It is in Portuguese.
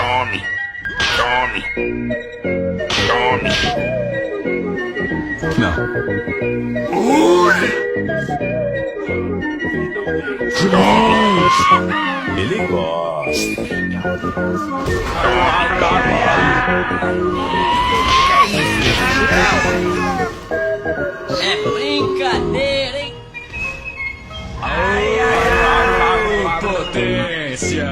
Tome, tome, tome. Não. Ele gosta. É brincadeira, hein? Ai, potência!